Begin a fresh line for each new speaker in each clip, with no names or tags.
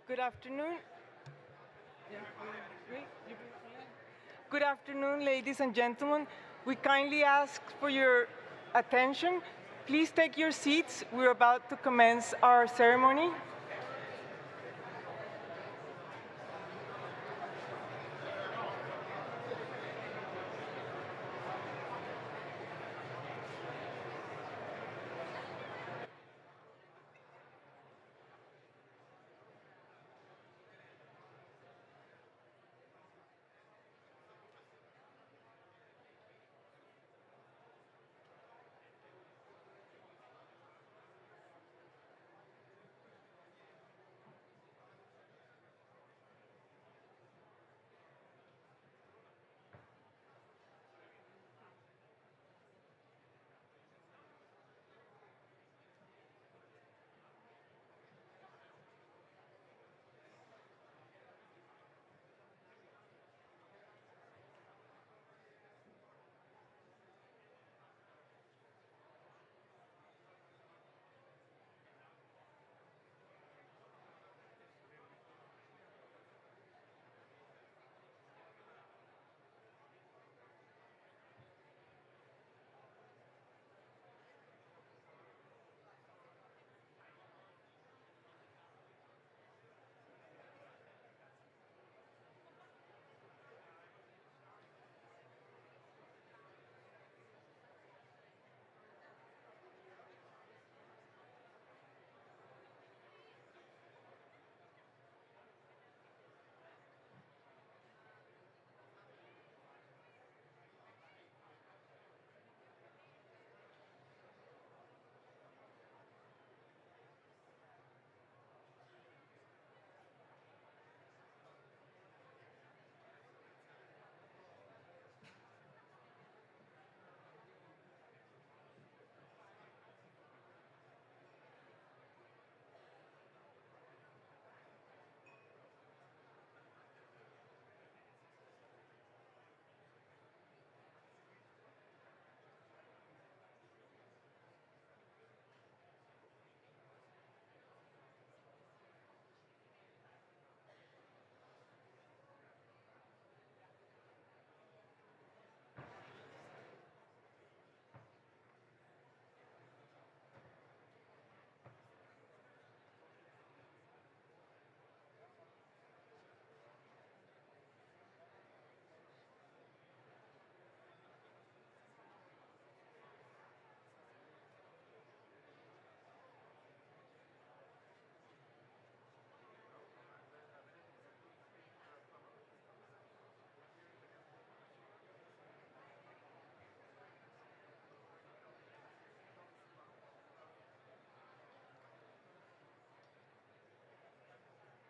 Good afternoon. Good afternoon, ladies and gentlemen. We kindly ask for your attention. Please take your seats. We're about to commence our ceremony.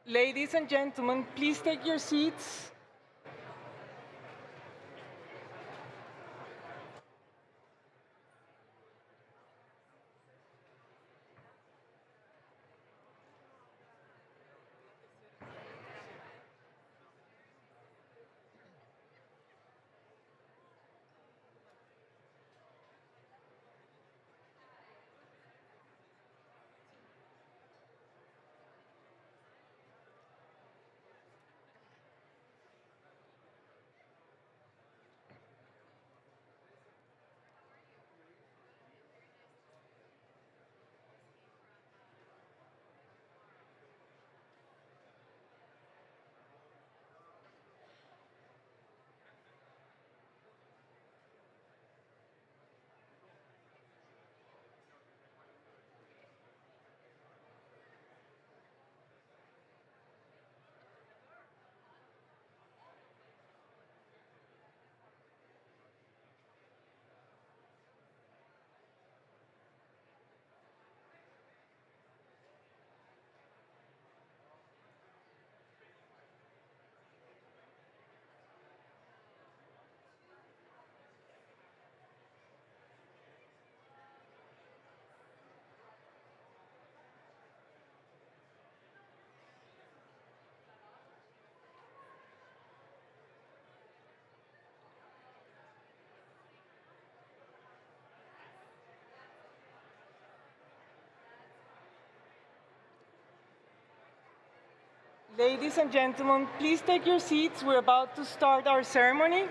Ladies and gentlemen, please take your seats. Ladies and gentlemen, please take your seats. We're about to start our ceremony.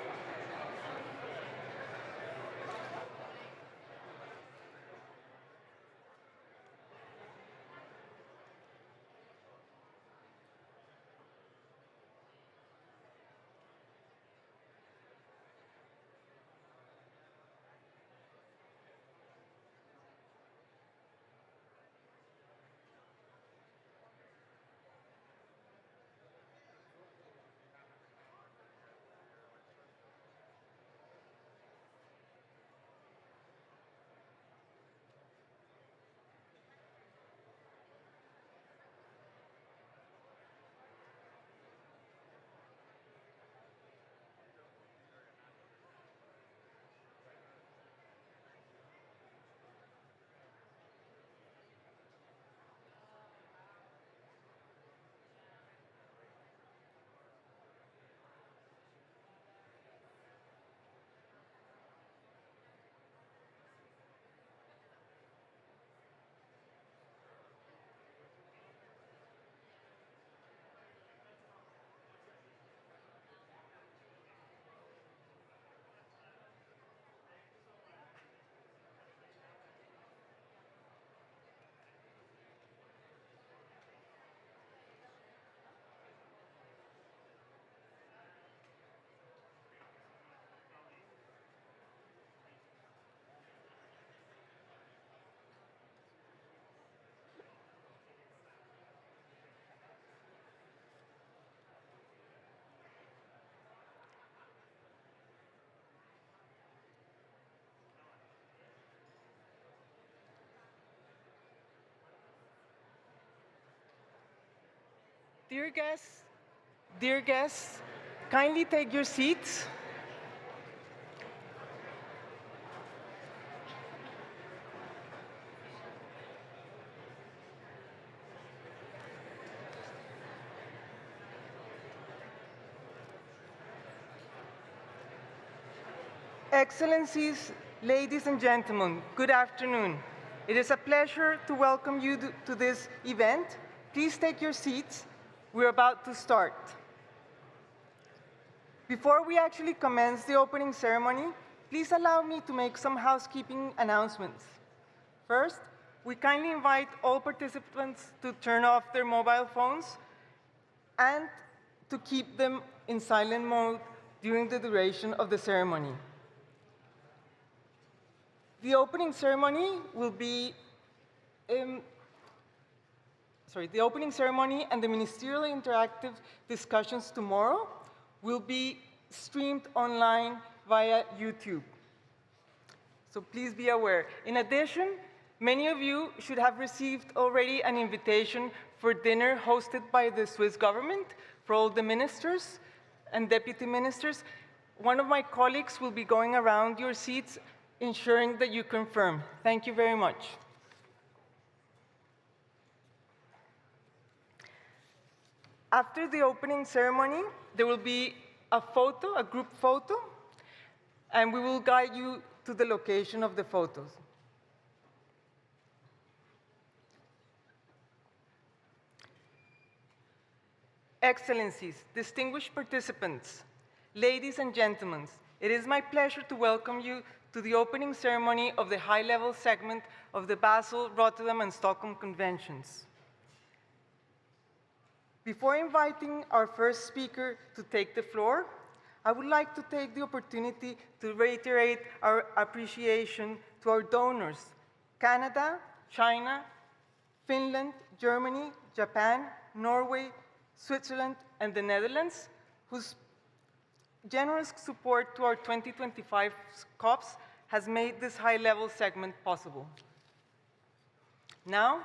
Dear guests, kindly take your seats. Excellencies, ladies and gentlemen, good afternoon. It is a pleasure to welcome you to this event. Please take your seats. We're about to start. Before we actually commence the opening ceremony, please allow me to make some housekeeping announcements. First, we kindly invite all participants to turn off their mobile phones and to keep them in silent mode during the duration of the ceremony. The opening ceremony will be, the opening ceremony and the ministerial interactive discussions tomorrow will be streamed online via YouTube. So please be aware. In addition, many of you should have received already an invitation for dinner hosted by the Swiss government for all the ministers and deputy ministers. One of my colleagues will be going around your seats ensuring that you confirm. Thank you very much. After the opening ceremony, there will be a photo, a group photo, and we will guide you to the location of the photos. Excellencies, distinguished participants, ladies and gentlemen, it is my pleasure to welcome you to the opening ceremony of the high-level segment of the Basel, Rotterdam, and Stockholm Conventions. Before inviting our first speaker to take the floor, I would like to take the opportunity to reiterate our appreciation to our donors, Canada, China, Finland, Germany, Japan, Norway, Switzerland, and the Netherlands, whose generous support to our 2025 COPs has made this high-level segment possible. Now,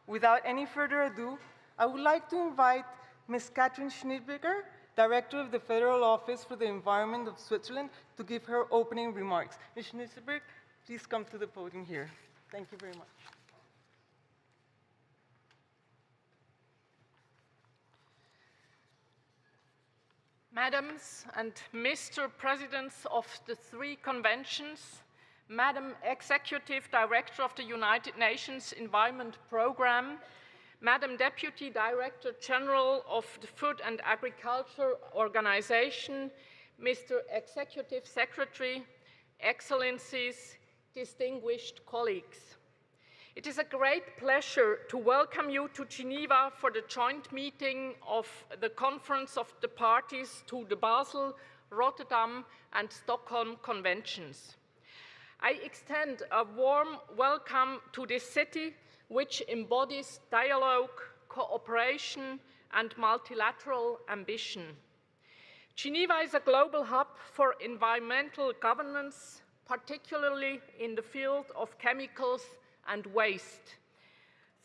without any further ado, I would like to invite Ms. Katrin Schneeberger, Director of the Federal Office for the Environment of Switzerland, to give her opening remarks. Ms. Schneeberger, please come to the podium here. Thank you very much.
Madams and Mr. Presidents of the three conventions, Madam Executive Director of the United Nations Environment Programme, Madam Deputy Director General of the Food and Agriculture Organization, Mr. Executive Secretary, Excellencies, distinguished colleagues. It is a great pleasure to welcome you to Geneva for the joint meeting of the Conference of the Parties to the Basel, Rotterdam and Stockholm Conventions. I extend a warm welcome to this city, which embodies dialogue, cooperation, and multilateral ambition. Geneva is a global hub for environmental governance, particularly in the field of chemicals and waste.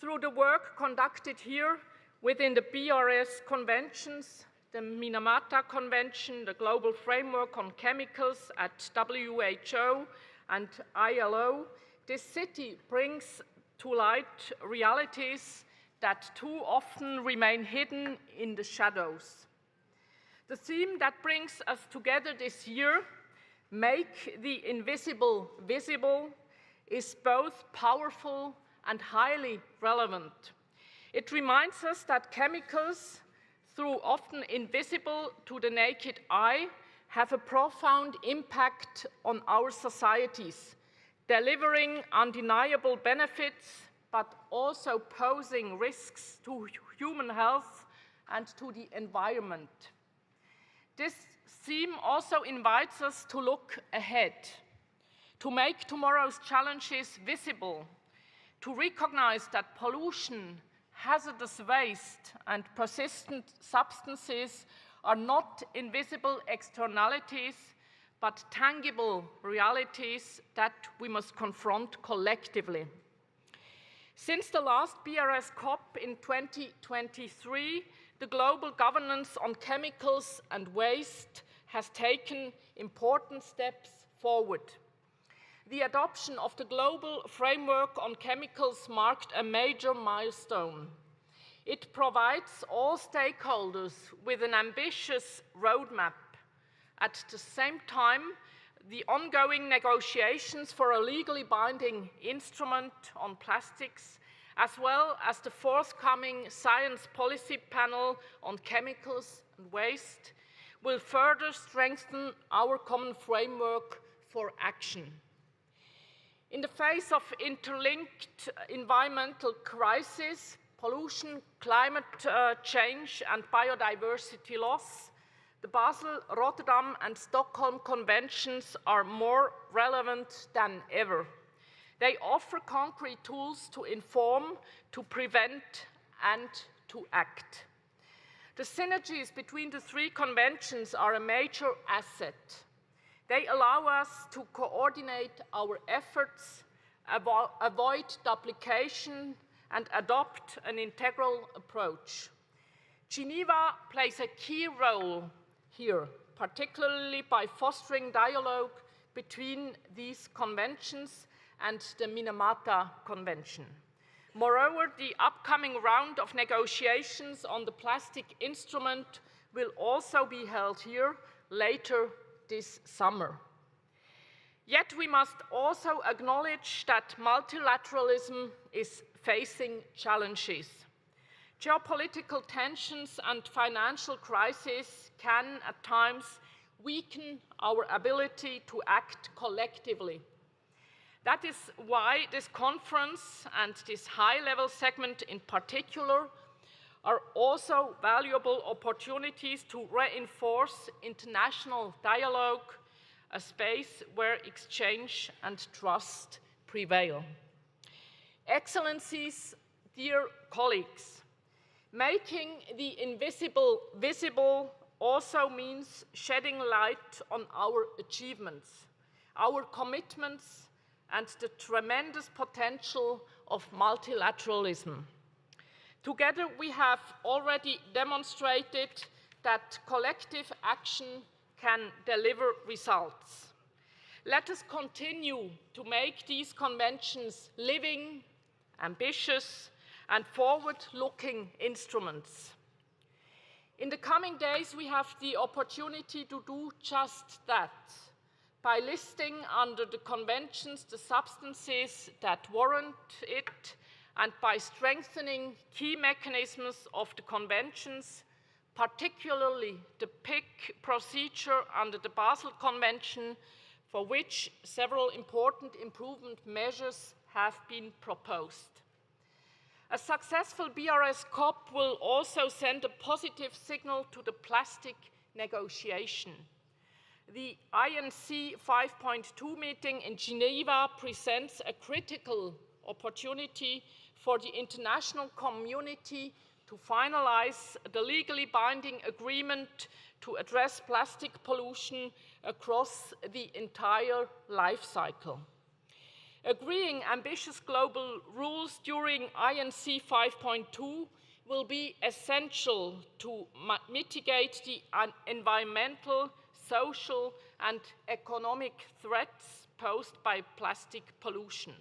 Through the work conducted here within the BRS conventions, the Minamata Convention, the Global Framework on Chemicals at WHO and ILO, this city brings to light realities that too often remain hidden in the shadows. The theme that brings us together this year, Make the Invisible Visible, is both powerful and highly relevant. It reminds us that chemicals, though often invisible to the naked eye, have a profound impact on our societies, delivering undeniable benefits, but also posing risks to human health and to the environment. This theme also invites us to look ahead, to make tomorrow's challenges visible, to recognize that pollution, hazardous waste, and persistent substances are not invisible externalities, but tangible realities that we must confront collectively. Since the last BRS COP in 2023, the global governance on chemicals and waste has taken important steps forward. The adoption of the Global Framework on Chemicals marked a major milestone. It provides all stakeholders with an ambitious roadmap. At the same time, the ongoing negotiations for a legally binding instrument on plastics, as well as the forthcoming Science Policy Panel on Chemicals and Waste, will further strengthen our common framework for action. In the face of interlinked environmental crises, pollution, climate change, and biodiversity loss, the Basel, Rotterdam, and Stockholm Conventions are more relevant than ever. They offer concrete tools to inform, to prevent, and to act. The synergies between the three conventions are a major asset. They allow us to coordinate our efforts, avoid duplication, and adopt an integral approach. Geneva plays a key role here, particularly by fostering dialogue between these conventions and the Minamata Convention. Moreover, the upcoming round of negotiations on the plastic instrument will also be held here later this summer. Yet we must also acknowledge that multilateralism is facing challenges. Geopolitical tensions and financial crises can, at times, weaken our ability to act collectively. That is why this conference and this high-level segment in particular are also valuable opportunities to reinforce international dialogue, a space where exchange and trust prevail. Excellencies, dear colleagues, making the invisible visible also means shedding light on our achievements, our commitments, and the tremendous potential of multilateralism. Together, we have already demonstrated that collective action can deliver results. Let us continue to make these conventions living, ambitious, and forward-looking instruments. In the coming days, we have the opportunity to do just that by listing under the conventions the substances that warrant it and by strengthening key mechanisms of the conventions, particularly the PIC procedure under the Basel Convention, for which several important improvement measures have been proposed. A successful BRS COP will also send a positive signal to the plastic negotiation. The INC 5.2 meeting in Geneva presents a critical opportunity for the international community to finalize the legally binding agreement to address plastic pollution across the entire life cycle. Agreeing ambitious global rules during INC 5.2 will be essential to mitigate the environmental, social, and economic threats posed by plastic pollution.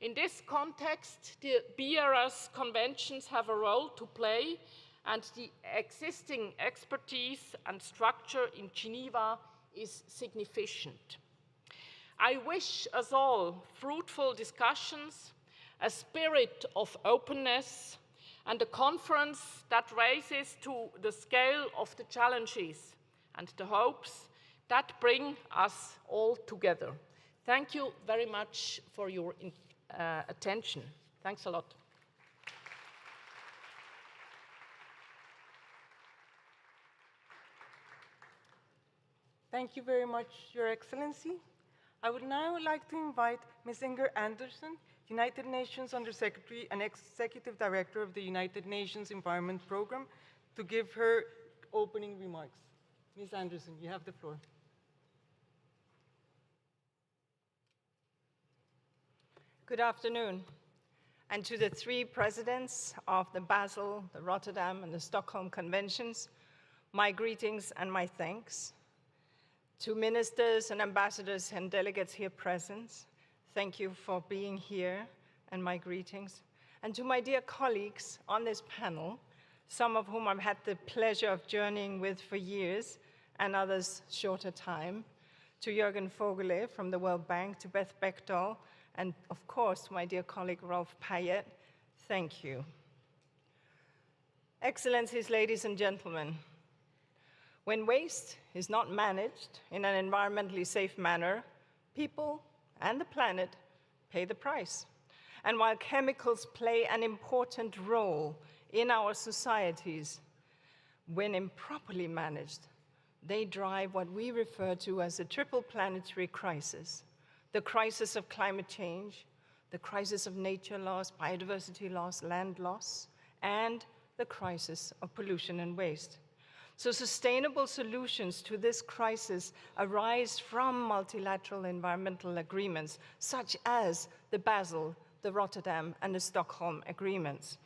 In this context, the BRS conventions have a role to play, and the existing expertise and structure in Geneva is significant. I wish us all fruitful discussions, a spirit of openness, and a conference that raises to the scale of the challenges and the hopes that bring us all together. Thank you very much for your attention. Thanks a lot.
Thank you very much, Your Excellency. I would now like to invite Ms. Inger Anderson, United Nations Undersecretary and Executive Director of the United Nations Environment Programme, to give her opening remarks. Ms. Anderson, you have the floor.
Good afternoon. And to the three presidents of the Basel, the Rotterdam, and the Stockholm Conventions, my greetings and my thanks. To ministers and ambassadors and delegates here present, thank you for being here, and my greetings. And to my dear colleagues on this panel, some of whom I've had the pleasure of journeying with for years, and others shorter time, to Jürgen Vogele from the World Bank, to Beth Bechtel, and of course, my dear colleague Rolf Payet, thank you. Excellencies, ladies and gentlemen, when waste is not managed in an environmentally safe manner, people and the planet pay the price. And while chemicals play an important role in our societies, when improperly managed, they drive what we refer to as a triple planetary crisis: the crisis of climate change, the crisis of nature loss, biodiversity loss, land loss, and the crisis of pollution and waste. So sustainable solutions to this crisis arise from multilateral environmental agreements, such as the Basel, the Rotterdam, and the Stockholm agreements,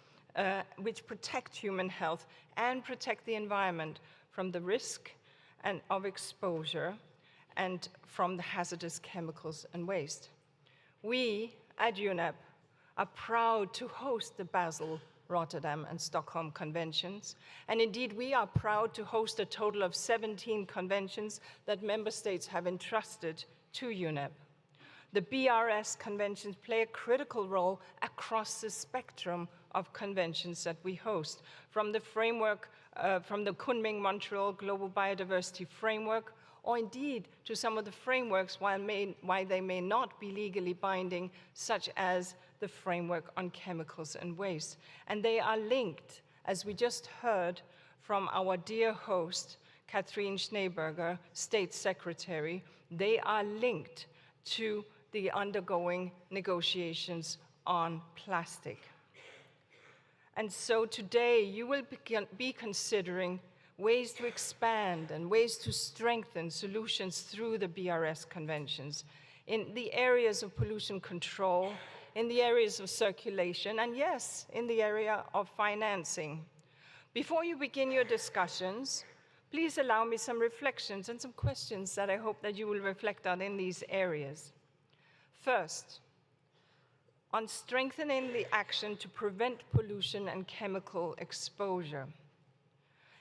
which protect human health and protect the environment from the risk of exposure and from the hazardous chemicals and waste. We at UNEP are proud to host the Basel, Rotterdam, and Stockholm conventions, and indeed we are proud to host a total of 17 conventions that member states have entrusted to UNEP. The BRS conventions play a critical role across the spectrum of conventions that we host, from the framework, from the Kunming-Montreal Global Biodiversity Framework, or indeed to some of the frameworks why they may not be legally binding, such as the framework on chemicals and waste. And they are linked, as we just heard from our dear host, Catherine Schneeberger, State Secretary, they are linked to the undergoing negotiations on plastic. And so today you will be considering ways to expand and ways to strengthen solutions through the BRS conventions in the areas of pollution control, in the areas of circulation, and yes, in the area of financing. Before you begin your discussions, please allow me some reflections and some questions that I hope that you will reflect on in these areas. First, on strengthening the action to prevent pollution and chemical exposure.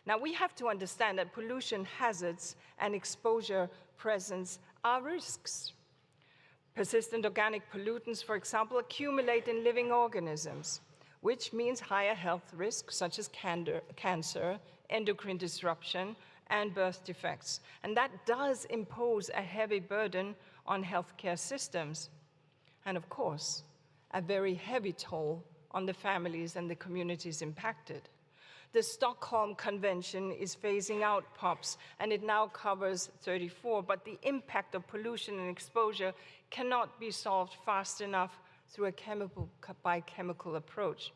Now, we have to understand that pollution hazards and exposure presence are risks. Persistent organic pollutants, for example, accumulate in living organisms, which means higher health risks such as cancer, endocrine disruption, and birth defects. And that does impose a heavy burden on healthcare systems. And of course, a very heavy toll on the families and the communities impacted. The Stockholm Convention is phasing out POPs, and it now covers 34, but the impact of pollution and exposure cannot be solved fast enough through a chemical-by-chemical approach.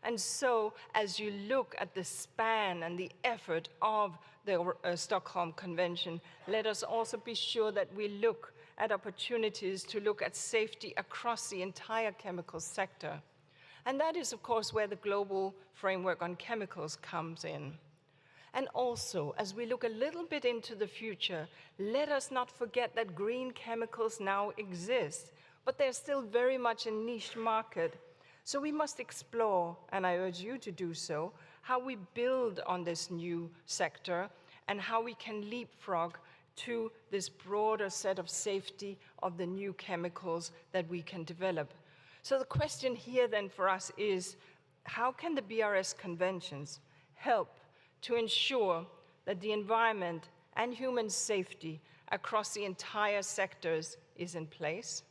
And so, as you look at the span and the effort of the Stockholm Convention, let us also be sure that we look at opportunities to look at safety across the entire chemical sector. And that is, of course, where the global framework on chemicals comes in. And also, as we look a little bit into the future, let us not forget that green chemicals now exist, but they're still very much a niche market. So we must explore, and I urge you to do so, how we build on this new sector and how we can leapfrog to this broader set of safety of the new chemicals that we can develop. So the question here then for us is, how can the BRS conventions help to ensure that the environment and human safety across the entire sectors is in place?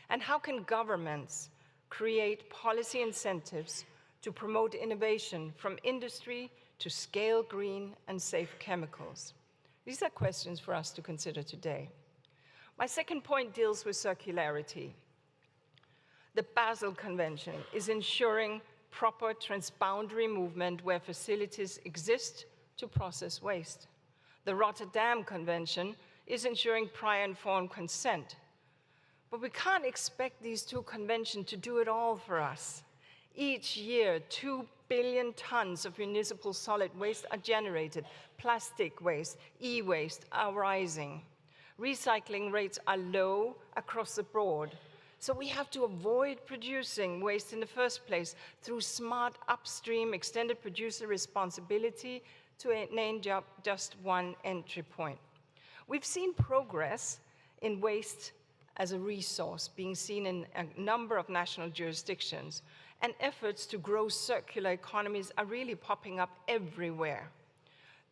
And how can governments create policy incentives to promote innovation from industry to scale green and safe chemicals? These are questions for us to consider today. My second point deals with circularity. The Basel Convention is ensuring proper transboundary movement where facilities exist to process waste. The Rotterdam Convention is ensuring prior informed consent. But we can't expect these two conventions to do it all for us. Each year, 2 billion tons of municipal solid waste are generated. Plastic waste, e-waste are rising. Recycling rates are low across the board. So we have to avoid producing waste in the first place through smart upstream extended producer responsibility, to name just one entry point. We've seen progress in waste as a resource being seen in a number of national jurisdictions, and efforts to grow circular economies are really popping up everywhere.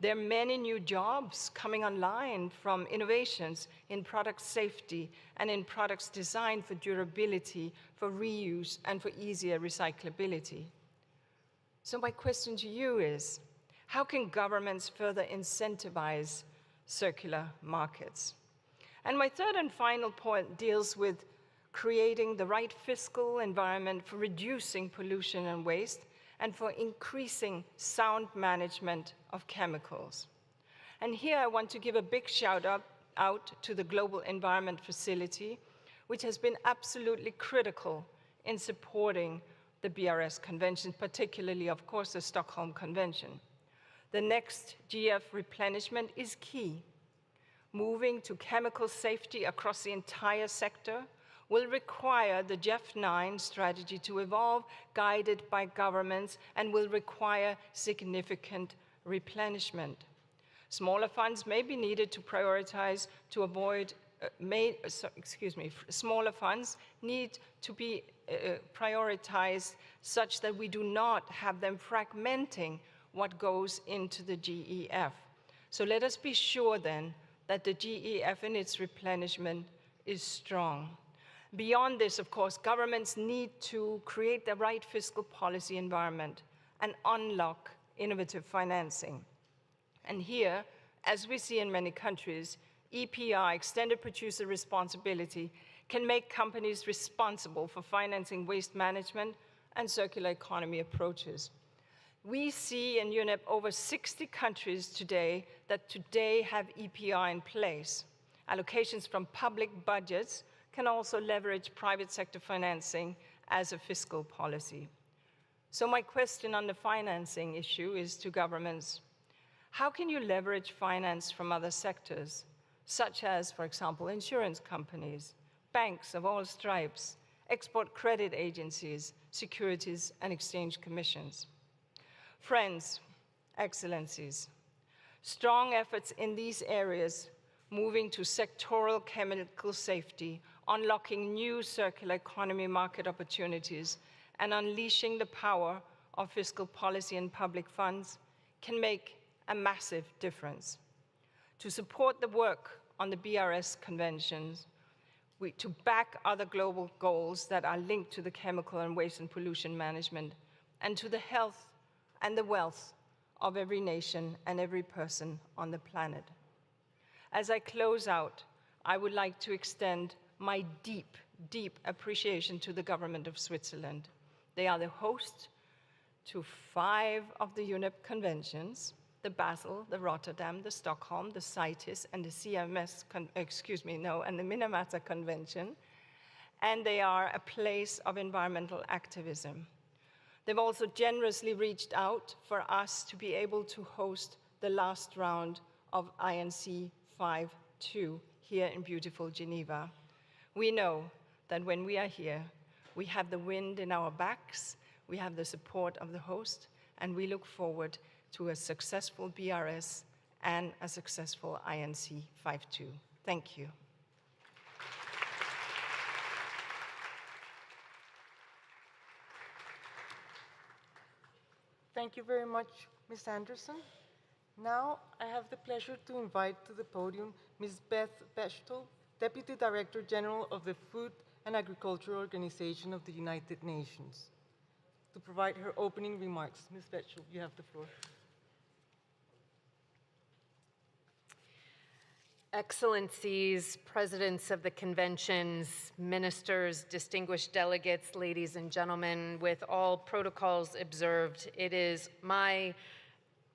There are many new jobs coming online from innovations in product safety and in products designed for durability, for reuse, and for easier recyclability. So my question to you is, how can governments further incentivize circular markets? And my third and final point deals with creating the right fiscal environment for reducing pollution and waste, and for increasing sound management of chemicals. And here I want to give a big shout out to the Global Environment Facility, which has been absolutely critical in supporting the BRS Convention, particularly, of course, the Stockholm Convention. The next GF replenishment is key. Moving to chemical safety across the entire sector will require the GEF9 strategy to evolve, guided by governments, and will require significant replenishment. Smaller funds may be needed to prioritize to avoid, smaller funds need to be prioritized such that we do not have them fragmenting what goes into the GEF. So let us be sure then that the GEF in its replenishment is strong. Beyond this, of course, governments need to create the right fiscal policy environment and unlock innovative financing. And here, as we see in many countries, EPR, extended producer responsibility, can make companies responsible for financing waste management and circular economy approaches. We see in UNEP over 60 countries today that have EPR in place. Allocations from public budgets can also leverage private sector financing as a fiscal policy. So my question on the financing issue is to governments: how can you leverage finance from other sectors, such as, for example, insurance companies, banks of all stripes, export credit agencies, securities and exchange commissions? Friends, excellencies, strong efforts in these areas moving to sectoral chemical safety unlocking new circular economy market opportunities, and unleashing the power of fiscal policy and public funds can make a massive difference. To support the work on the BRS conventions, to back other global goals that are linked to the chemical and waste and pollution management, and to the health and the wealth of every nation and every person on the planet. As I close out, I would like to extend my deep, deep appreciation to the government of Switzerland. They are the host to 5 of the UNEP conventions: the Basel, the Rotterdam, the Stockholm, the CITES, and the CMS, and the Minamata Convention. And they are a place of environmental activism. They've also generously reached out for us to be able to host the last round of INC 5.2 here in beautiful Geneva. We know that when we are here, we have the wind in our backs, we have the support of the host, and we look forward to a successful BRS and a successful INC 5.2. Thank you.
Thank you very much, Ms. Anderson. Now, I have the pleasure to invite to the podium Ms. Beth Bechtel, Deputy Director General of the Food and Agriculture Organization of the United Nations, to provide her opening remarks. Ms. Bechtel, you have the floor.
Excellencies, presidents of the conventions, ministers, distinguished delegates, ladies and gentlemen, with all protocols observed, it is my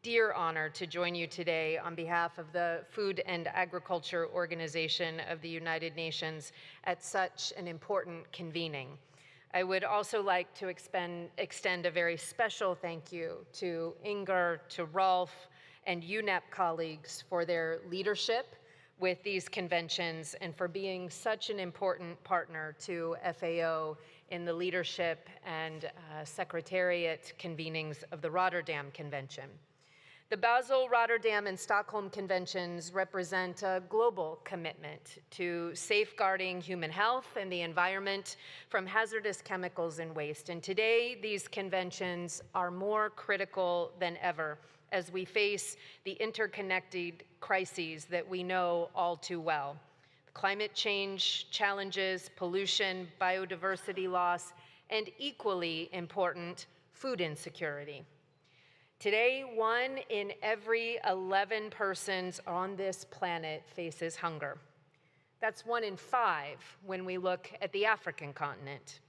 dear honor to join you today on behalf of the Food and Agriculture Organization of the United Nations at such an important convening. I would also like to extend a very special thank you to Inger, to Rolf, and UNEP colleagues for their leadership with these conventions and for being such an important partner to FAO in the leadership and Secretariat convenings of the Rotterdam Convention. The Basel, Rotterdam, and Stockholm conventions represent a global commitment to safeguarding human health and the environment from hazardous chemicals and waste. And today, these conventions are more critical than ever as we face the interconnected crises that we know all too well. Climate change challenges, pollution, biodiversity loss, and equally important, food insecurity. Today, 1 in every 11 persons on this planet faces hunger. That's 1 in 5 when we look at the African continent.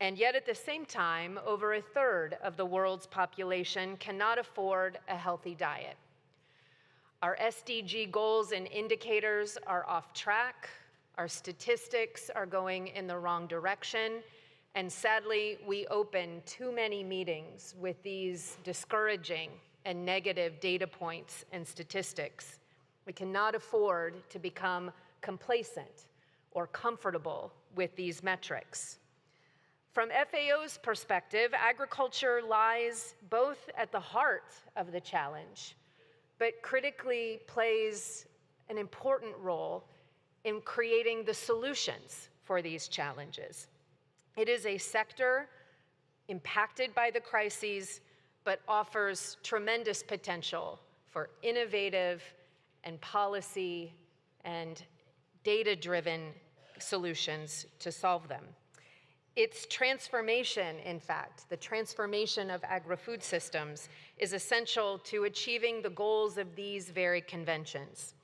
And yet at the same time, over 1/3 of the world's population cannot afford a healthy diet. Our SDG goals and indicators are off track. Our statistics are going in the wrong direction. And sadly, we open too many meetings with these discouraging and negative data points and statistics. We cannot afford to become complacent or comfortable with these metrics. From FAO's perspective, agriculture lies both at the heart of the challenge, but critically plays an important role in creating the solutions for these challenges. It is a sector impacted by the crises, but offers tremendous potential for innovative and policy and data-driven solutions to solve them. Its transformation, in fact, the transformation of agri-food systems is essential to achieving the goals of these very conventions.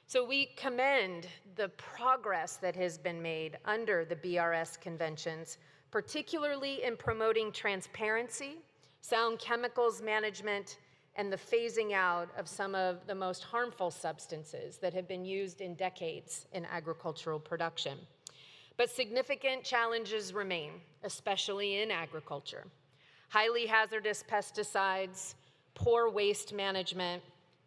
So we commend the progress that has been made under the BRS conventions, particularly in promoting transparency, sound chemicals management, and the phasing out of some of the most harmful substances that have been used in decades in agricultural production. But significant challenges remain, especially in agriculture. Highly hazardous pesticides, poor waste management,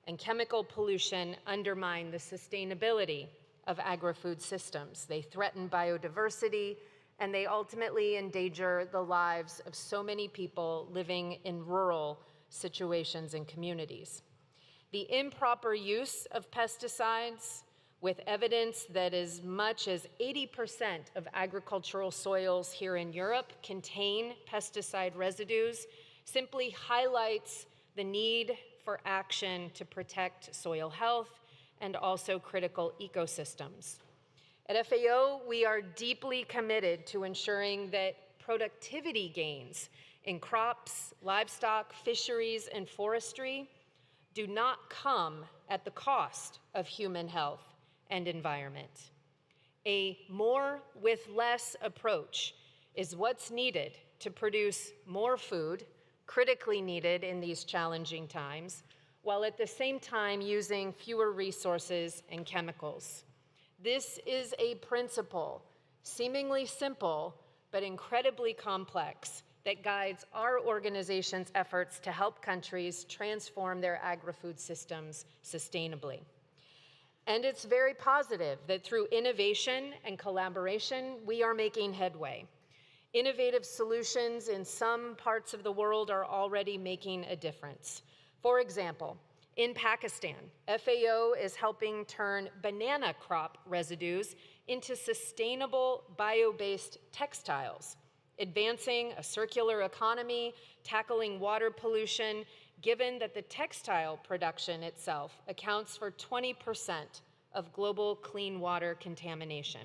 and chemical pollution undermine the sustainability of agri-food systems. They threaten biodiversity, and they ultimately endanger the lives of so many people living in rural situations and communities. The improper use of pesticides with evidence that as much as 80% of agricultural soils here in Europe contain pesticide residues, simply highlights the need for action to protect soil health and also critical ecosystems. At FAO, we are deeply committed to ensuring that productivity gains in crops, livestock, fisheries, and forestry do not come at the cost of human health and environment. A more with less approach is what's needed to produce more food, critically needed in these challenging times, while at the same time using fewer resources and chemicals. This is a principle, seemingly simple, but incredibly complex, that guides our organization's efforts to help countries transform their agri-food systems sustainably. And it's very positive that through innovation and collaboration, we are making headway. Innovative solutions in some parts of the world are already making a difference. For example, in Pakistan, FAO is helping turn banana crop residues into sustainable bio-based textiles, advancing a circular economy, tackling water pollution, given that the textile production itself accounts for 20% of global clean water contamination.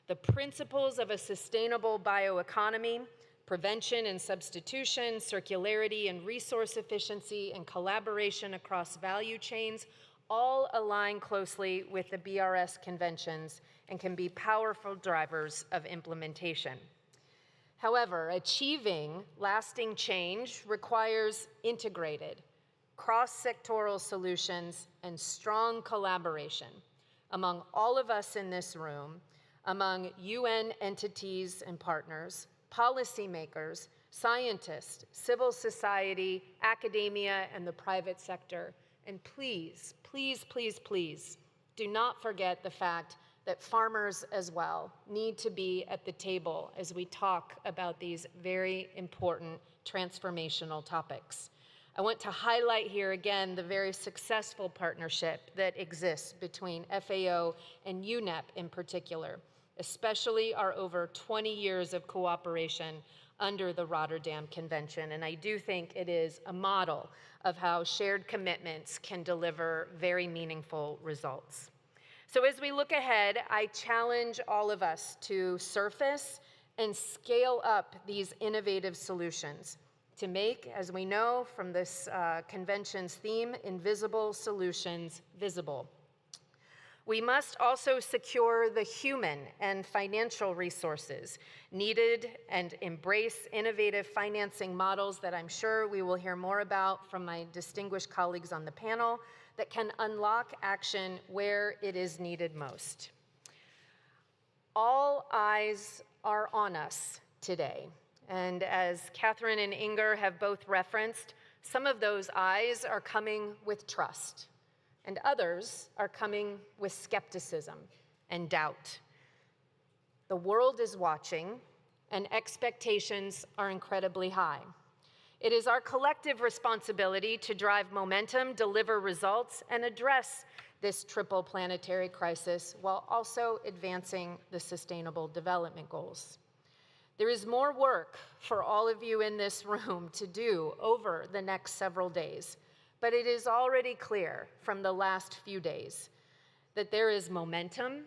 The principles of a sustainable bioeconomy, prevention and substitution, circularity and resource efficiency, and collaboration across value chains all align closely with the BRS conventions and can be powerful drivers of implementation. However, achieving lasting change requires integrated, cross-sectoral solutions and strong collaboration among all of us in this room, among UN entities and partners, policymakers, scientists, civil society, academia, and the private sector. And please, please, please, please, do not forget the fact that farmers as well need to be at the table as we talk about these very important transformational topics. I want to highlight here again the very successful partnership that exists between FAO and UNEP in particular, especially our over 20 years of cooperation under the Rotterdam Convention. And I do think it is a model of how shared commitments can deliver very meaningful results. So as we look ahead, I challenge all of us to surface and scale up these innovative solutions to make, as we know from this convention's theme, invisible solutions visible. We must also secure the human and financial resources needed and embrace innovative financing models that I'm sure we will hear more about from my distinguished colleagues on the panel that can unlock action where it is needed most. All eyes are on us today. And as Catherine and Inger have both referenced, some of those eyes are coming with trust, and others are coming with skepticism and doubt. The world is watching, and expectations are incredibly high. It is our collective responsibility to drive momentum, deliver results, and address this triple planetary crisis while also advancing the Sustainable Development Goals. There is more work for all of you in this room to do over the next several days, but it is already clear from the last few days that there is momentum,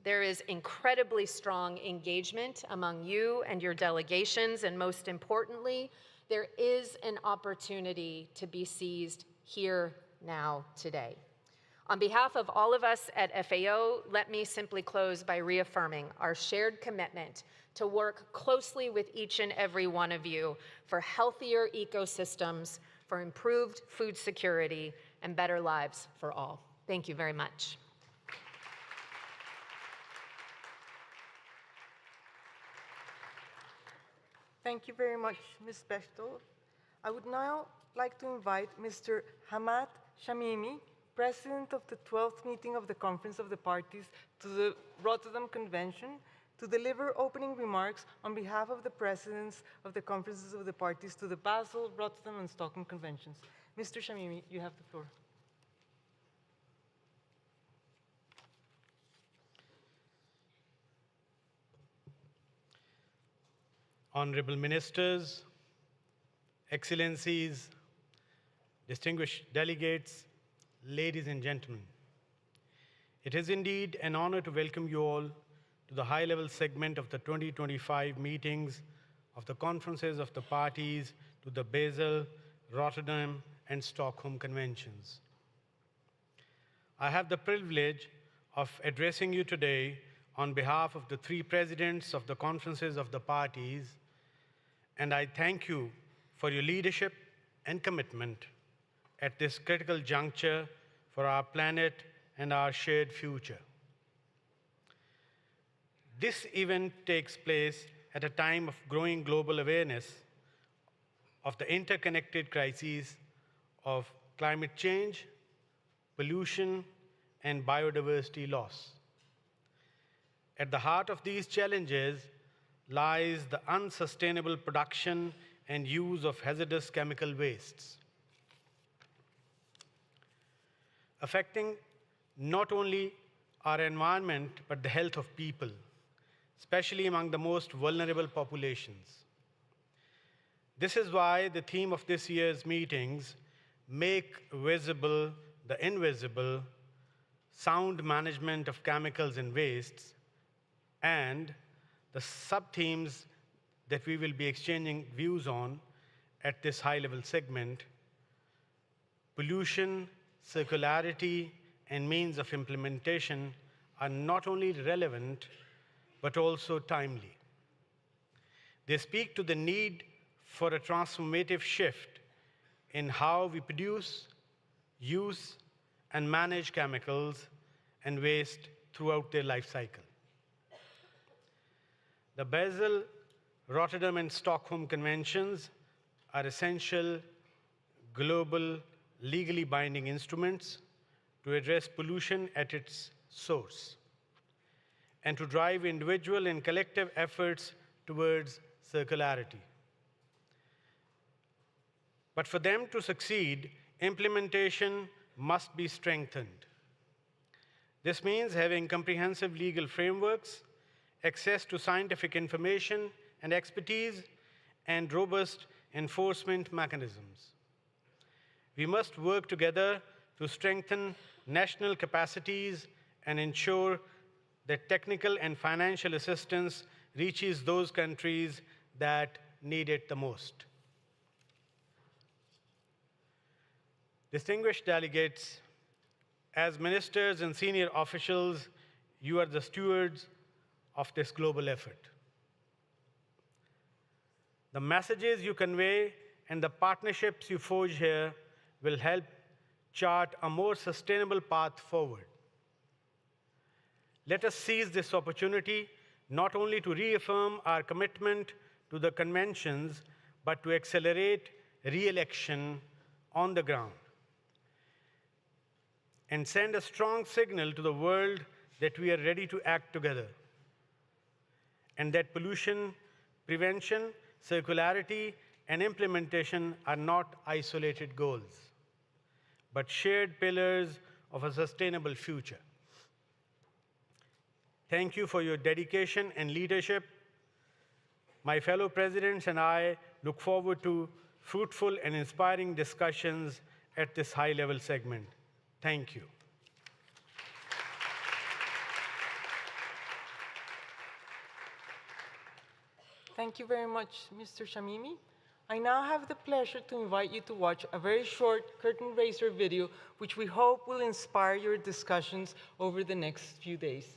there is incredibly strong engagement among you and your delegations, and most importantly, there is an opportunity to be seized here, now, today. On behalf of all of us at FAO, let me simply close by reaffirming our shared commitment to work closely with each and every one of you for healthier ecosystems, for improved food security, and better lives for all. Thank you very much.
Thank you very much, Ms. Bechtel. I would now like to invite Mr. Hamad Shamimi, President of the 12th meeting of the Conference of the Parties to the Rotterdam Convention, to deliver opening remarks on behalf of the Presidents of the Conferences of the Parties to the Basel, Rotterdam, and Stockholm Conventions. Mr. Shamimi, you have the floor.
honorable ministers, excellencies, distinguished delegates, ladies and gentlemen. It is indeed an honor to welcome you all to the high-level segment of the 2025 meetings of the conferences of the parties to the Basel, Rotterdam, and Stockholm conventions. I have the privilege of addressing you today on behalf of the three presidents of the conferences of the parties, and I thank you for your leadership and commitment at this critical juncture for our planet and our shared future. This event takes place at a time of growing global awareness of the interconnected crises of climate change, pollution, and biodiversity loss. At the heart of these challenges lies the unsustainable production and use of hazardous chemical wastes, affecting not only our environment, but the health of people, especially among the most vulnerable populations. This is why the theme of this year's meetings, Make Visible the Invisible, Sound Management of Chemicals and Wastes, and the sub-themes that we will be exchanging views on at this high-level segment: pollution, circularity, and means of implementation are not only relevant, but also timely. They speak to the need for a transformative shift in how we produce, use, and manage chemicals and waste throughout their life cycle. The Basel, Rotterdam, and Stockholm conventions are essential, global, legally binding instruments to address pollution at its source and to drive individual and collective efforts towards circularity. But for them to succeed, implementation must be strengthened. This means having comprehensive legal frameworks, access to scientific information and expertise, and robust enforcement mechanisms. We must work together to strengthen national capacities and ensure that technical and financial assistance reaches those countries that need it the most. Distinguished delegates, as ministers and senior officials, you are the stewards of this global effort. The messages you convey and the partnerships you forge here will help chart a more sustainable path forward. Let us seize this opportunity not only to reaffirm our commitment to the conventions, but to accelerate real action on the ground and send a strong signal to the world that we are ready to act together, and that pollution prevention, circularity, and implementation are not isolated goals, but shared pillars of a sustainable future. Thank you for your dedication and leadership. My fellow presidents and I look forward to fruitful and inspiring discussions at this high-level segment. Thank you.
Thank you very much, Mr. Shamimi. I now have the pleasure to invite you to watch a very short curtain raiser video, which we hope will inspire your discussions over the next few days.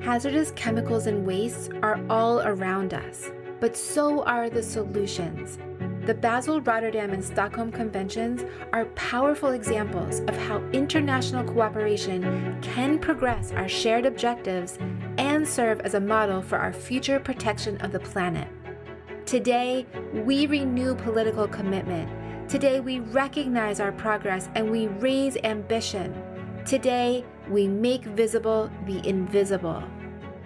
Hazardous chemicals and wastes are all around us, but so are the solutions. The Basel, Rotterdam, and Stockholm Conventions are powerful examples of how international cooperation can progress our shared objectives and serve as a model for our future protection of the planet. Today, we renew political commitment. Today, we recognize our progress and we raise ambition. Today, we make visible the invisible.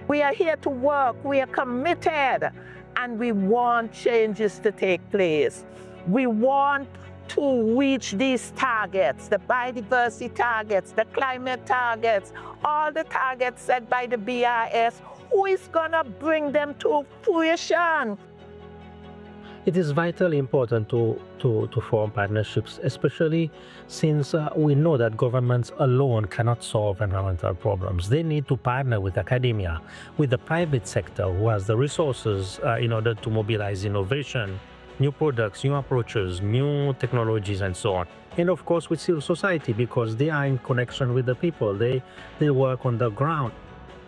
We are here to work, we are committed, and we want changes to take place. We want to reach these targets, the biodiversity targets, the climate targets, all the targets set by the BRS. Who is gonna bring them to fruition?
It is vitally important to form partnerships, especially since we know that governments alone cannot solve environmental problems. They need to partner with academia, with the private sector who has the resources in order to mobilize innovation, new products, new approaches, new technologies, and so on. And of course with civil society, because they are in connection with the people. They work on the ground.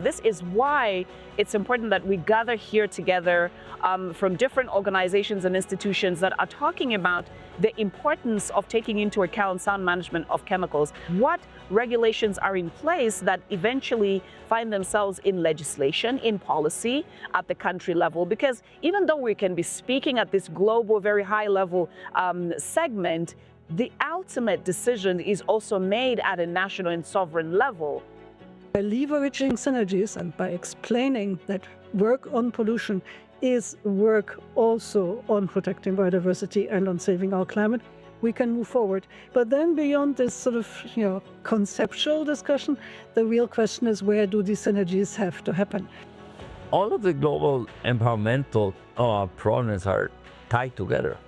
This is why it's important that we gather here together from different organizations and institutions that are talking about the importance of taking into account sound management of chemicals. What regulations are in place that eventually find themselves in legislation, in policy at the country level? Because even though we can be speaking at this global, very high level segment, the ultimate decision is also made at a national and sovereign level.
By leveraging synergies and by explaining that work on pollution is work also on protecting biodiversity and on saving our climate, we can move forward. But then beyond this sort of, conceptual discussion, the real question is, where do these synergies have to happen?
All of the global environmental problems are tied together.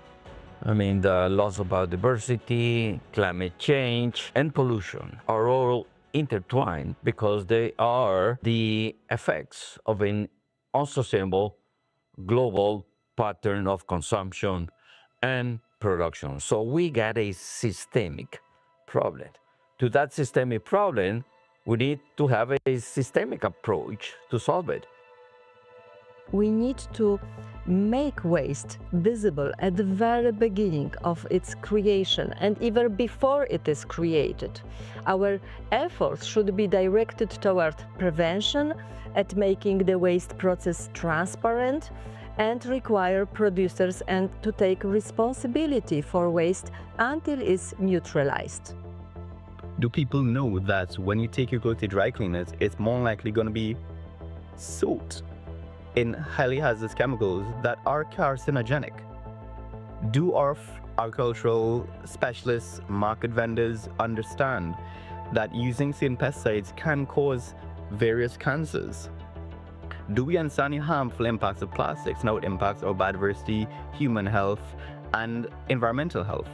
I mean, the loss of biodiversity, climate change, and pollution are all intertwined because they are the effects of an unsustainable global pattern of consumption and production. So we got a systemic problem. To that systemic problem, we need to have a systemic approach to solve it.
We need to make waste visible at the very beginning of its creation and even before it is created. Our efforts should be directed toward prevention, at making the waste process transparent, and require producers and to take responsibility for waste until it's neutralized.
Do people know that when you take your clothes to dry cleaners, it's more likely going to be soaked in highly hazardous chemicals that are carcinogenic? Do our agricultural specialists, market vendors understand that using certain pesticides can cause various cancers? Do we understand the harmful impacts of plastics and how it impacts our biodiversity, human health, and environmental health?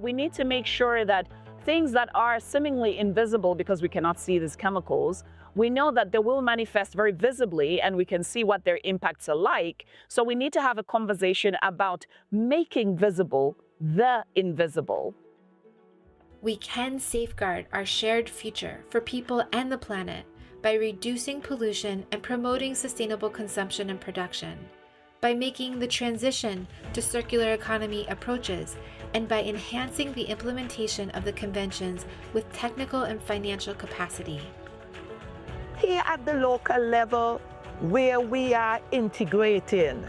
We need to make sure that things that are seemingly invisible because we cannot see these chemicals, we know that they will manifest very visibly and we can see what their impacts are like. So we need to have a conversation about making visible the invisible.
We can safeguard our shared future for people and the planet by reducing pollution and promoting sustainable consumption and production, by making the transition to circular economy approaches, and by enhancing the implementation of the conventions with technical and financial capacity.
Here at the local level, where we are integrating,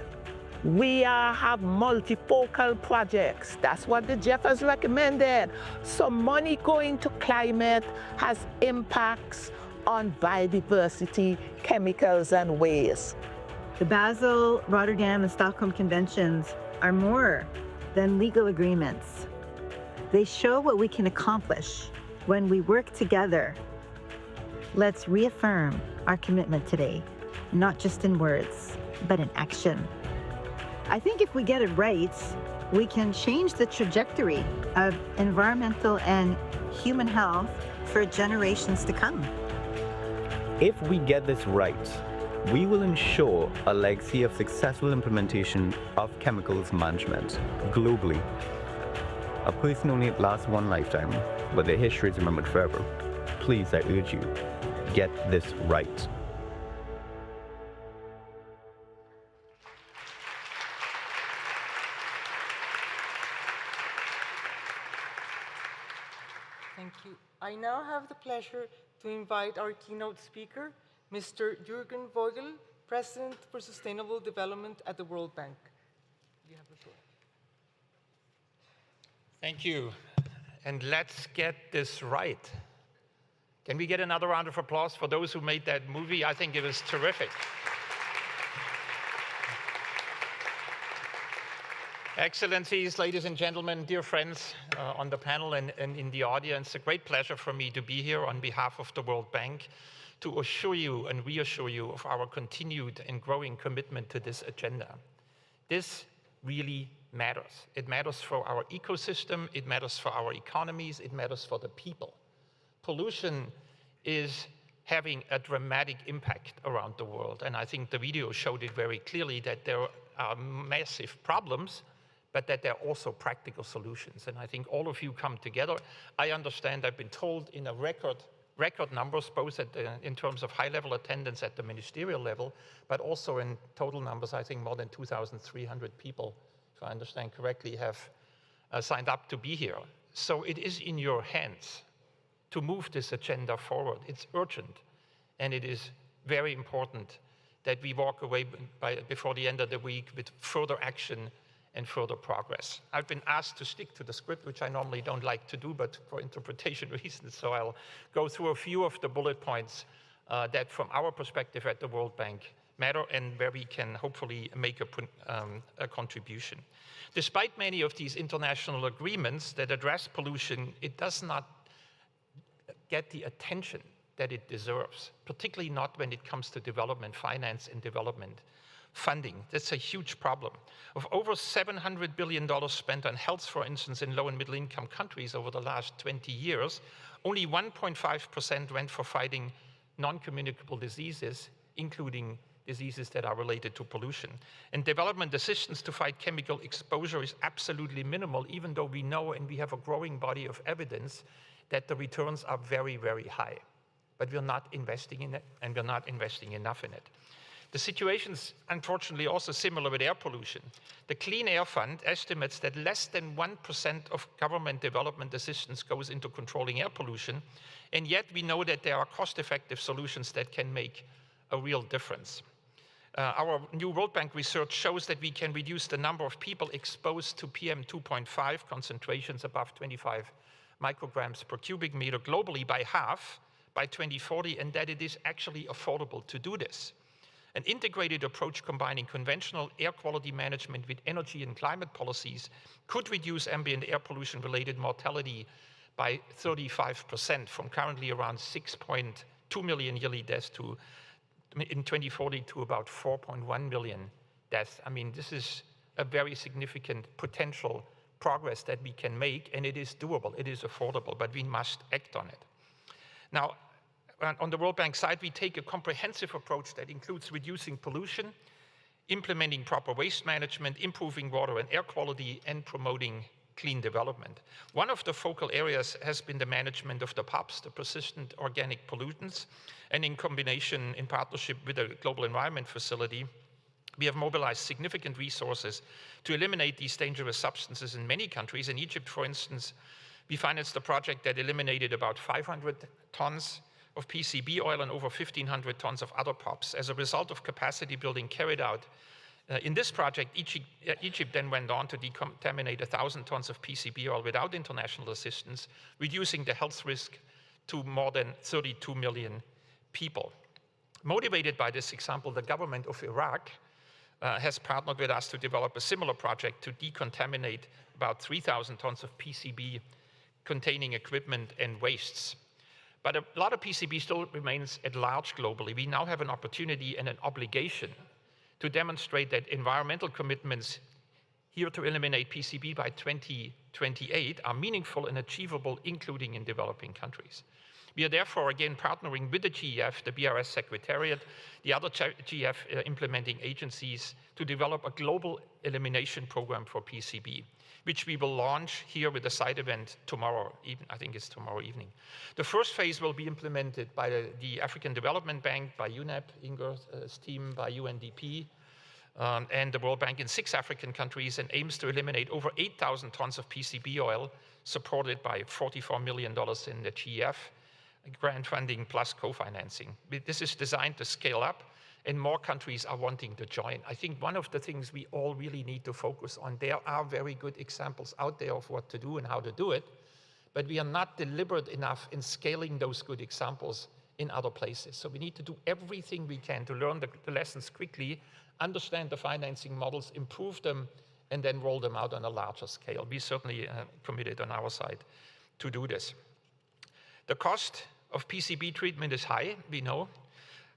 we have multifocal projects. That's what the Jeff has recommended. So money going to climate has impacts on biodiversity, chemicals, and waste.
The Basel, Rotterdam, and Stockholm Conventions are more than legal agreements. They show what we can accomplish when we work together. Let's reaffirm our commitment today, not just in words, but in action. I think if we get it right, we can change the trajectory of environmental and human health for generations to come.
If we get this right, we will ensure a legacy of successful implementation of chemicals management globally. A person only lasts one lifetime, but their history is remembered forever. Please, I urge you, get this right.
Thank you. I now have the pleasure to invite our keynote speaker, Mr. Jürgen Vogel, President for Sustainable Development at the World Bank. You have the floor.
Thank you. And let's get this right. Can we get another round of applause for those who made that movie? I think it was terrific. Excellencies, ladies and gentlemen, dear friends on the panel and in the audience, a great pleasure for me to be here on behalf of the World Bank to assure you and reassure you of our continued and growing commitment to this agenda. This really matters. It matters for our ecosystem, it matters for our economies, it matters for the people. Pollution is having a dramatic impact around the world, and I think the video showed it very clearly that there are massive problems, but that there are also practical solutions. And I think all of you come together. I understand, I've been told, in a record numbers, both in terms of high-level attendance at the ministerial level, but also in total numbers. I think more than 2,300 people, if I understand correctly, have signed up to be here. So it is in your hands to move this agenda forward. It's urgent, and it is very important that we walk away before the end of the week with further action and further progress. I've been asked to stick to the script, which I normally don't like to do, but for interpretation reasons, so I'll go through a few of the bullet points that from our perspective at the World Bank matter and where we can hopefully make a contribution. Despite many of these international agreements that address pollution, it does not get the attention that it deserves, particularly not when it comes to development finance and development funding. That's a huge problem. Of over $700 billion spent on health, for instance, in low and middle income countries over the last 20 years, only 1.5% went for fighting non-communicable diseases, including diseases that are related to pollution. And development assistance to fight chemical exposure is absolutely minimal, even though we know and we have a growing body of evidence that the returns are very, very high. But we're not investing in it, and we're not investing enough in it. The situation is unfortunately also similar with air pollution. The Clean Air Fund estimates that less than 1% of government development assistance goes into controlling air pollution, and yet we know that there are cost-effective solutions that can make a real difference. Our new World Bank research shows that we can reduce the number of people exposed to PM 2.5 concentrations above 25 micrograms per cubic meter globally by half by 2040, and that it is actually affordable to do this. An integrated approach combining conventional air quality management with energy and climate policies could reduce ambient air pollution-related mortality by 35% from currently around 6.2 million yearly deaths to, in 2040, to about 4.1 million deaths. I mean, this is a very significant potential progress that we can make, and it is doable, it is affordable, but we must act on it. Now, on the World Bank side, we take a comprehensive approach that includes reducing pollution, implementing proper waste management, improving water and air quality, and promoting clean development. One of the focal areas has been the management of the POPs, the persistent organic pollutants, and in combination, in partnership with the Global Environment Facility, we have mobilized significant resources to eliminate these dangerous substances in many countries. In Egypt, for instance, we financed a project that eliminated about 500 tons of PCB oil and over 1,500 tons of other POPs. As a result of capacity building carried out in this project, Egypt then went on to decontaminate 1,000 tons of PCB oil without international assistance, reducing the health risk to more than 32 million people. Motivated by this example, the government of Iraq has partnered with us to develop a similar project to decontaminate about 3,000 tons of PCB containing equipment and wastes. But a lot of PCB still remains at large globally. We now have an opportunity and an obligation to demonstrate that environmental commitments here to eliminate PCB by 2028 are meaningful and achievable, including in developing countries. We are therefore again partnering with the GEF, the BRS Secretariat, the other GEF implementing agencies to develop a global elimination program for PCB, which we will launch here with a side event tomorrow, I think it's tomorrow evening. The first phase will be implemented by the African Development Bank, by UNEP, Inger's team, by UNDP, and the World Bank in 6 African countries, and aims to eliminate over 8,000 tons of PCB oil, supported by $44 million in the GEF, grant funding plus co-financing. This is designed to scale up, and more countries are wanting to join. I think one of the things we all really need to focus on, there are very good examples out there of what to do and how to do it, but we are not deliberate enough in scaling those good examples in other places. So we need to do everything we can to learn the lessons quickly, understand the financing models, improve them, and then roll them out on a larger scale. We certainly committed on our side to do this. The cost of PCB treatment is high, we know.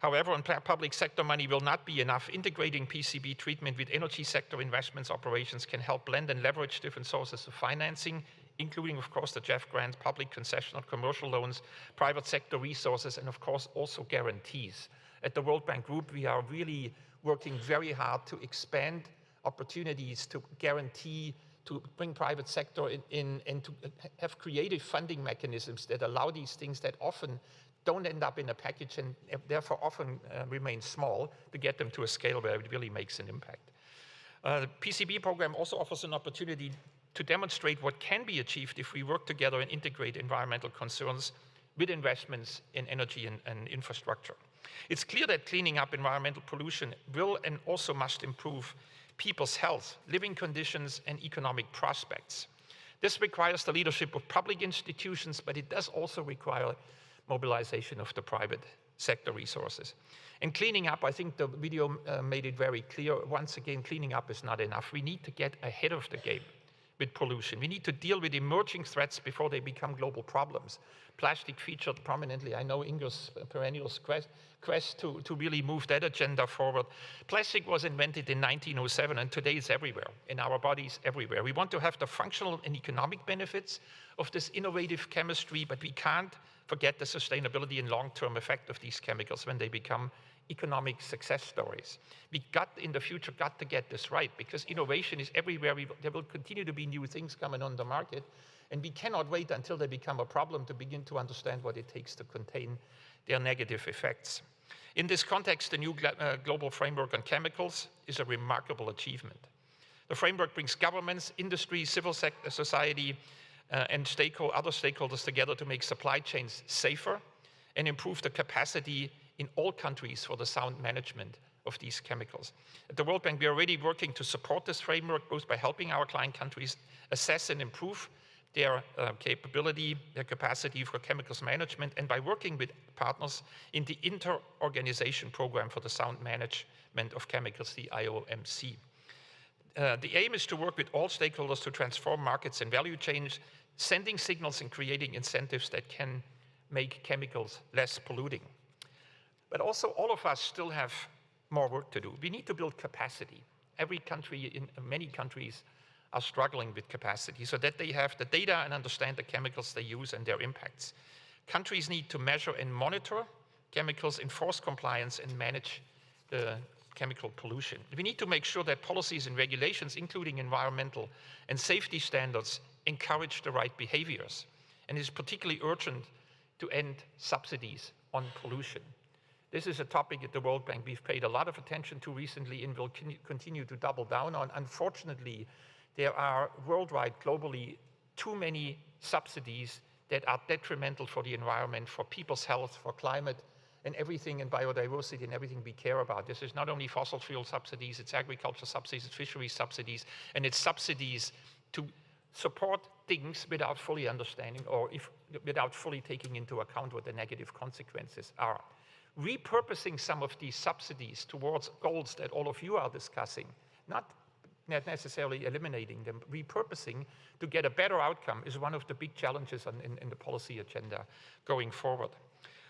However, on public sector money will not be enough. Integrating PCB treatment with energy sector investments operations can help blend and leverage different sources of financing, including, of course, the JEF grant, public concessional commercial loans, private sector resources, and of course, also guarantees. At the World Bank Group, we are really working very hard to expand opportunities to guarantee, to bring private sector in and to have creative funding mechanisms that allow these things that often don't end up in a package and therefore often remain small, to get them to a scale where it really makes an impact. The PCB program also offers an opportunity to demonstrate what can be achieved if we work together and integrate environmental concerns with investments in energy and infrastructure. It's clear that cleaning up environmental pollution will and also must improve people's health, living conditions, and economic prospects. This requires the leadership of public institutions, but it does also require mobilization of the private sector resources. And cleaning up, I think the video made it very clear, once again, cleaning up is not enough. We need to get ahead of the game with pollution. We need to deal with emerging threats before they become global problems. Plastic featured prominently. I know Inger's perennial quest to really move that agenda forward. Plastic was invented in 1907, and today it's everywhere, in our bodies, everywhere. We want to have the functional and economic benefits of this innovative chemistry, but we can't forget the sustainability and long-term effect of these chemicals when they become economic success stories. We in the future got to get this right, because innovation is everywhere. There will continue to be new things coming on the market, and we cannot wait until they become a problem to begin to understand what it takes to contain their negative effects. In this context, the new global framework on chemicals is a remarkable achievement. The framework brings governments, industry, civil society, and other stakeholders together to make supply chains safer and improve the capacity in all countries for the sound management of these chemicals. At the World Bank, we are already working to support this framework, both by helping our client countries assess and improve their capability, their capacity for chemicals management, and by working with partners in the Inter-Organization Program for the Sound Management of Chemicals, the IOMC. The aim is to work with all stakeholders to transform markets and value chains, sending signals and creating incentives that can make chemicals less polluting. But also, all of us still have more work to do. We need to build capacity. Every country, many countries, are struggling with capacity so that they have the data and understand the chemicals they use and their impacts. Countries need to measure and monitor chemicals, enforce compliance, and manage the chemical pollution. We need to make sure that policies and regulations, including environmental and safety standards, encourage the right behaviors. And it is particularly urgent to end subsidies on pollution. This is a topic at the World Bank we've paid a lot of attention to recently and will continue to double down on. Unfortunately, there are worldwide, globally, too many subsidies that are detrimental for the environment, for people's health, for climate, and everything, and biodiversity, and everything we care about. This is not only fossil fuel subsidies, it's agriculture subsidies, it's fisheries subsidies, and it's subsidies to support things without fully understanding or without fully taking into account what the negative consequences are. Repurposing some of these subsidies towards goals that all of you are discussing, not necessarily eliminating them, repurposing to get a better outcome is one of the big challenges in the policy agenda going forward.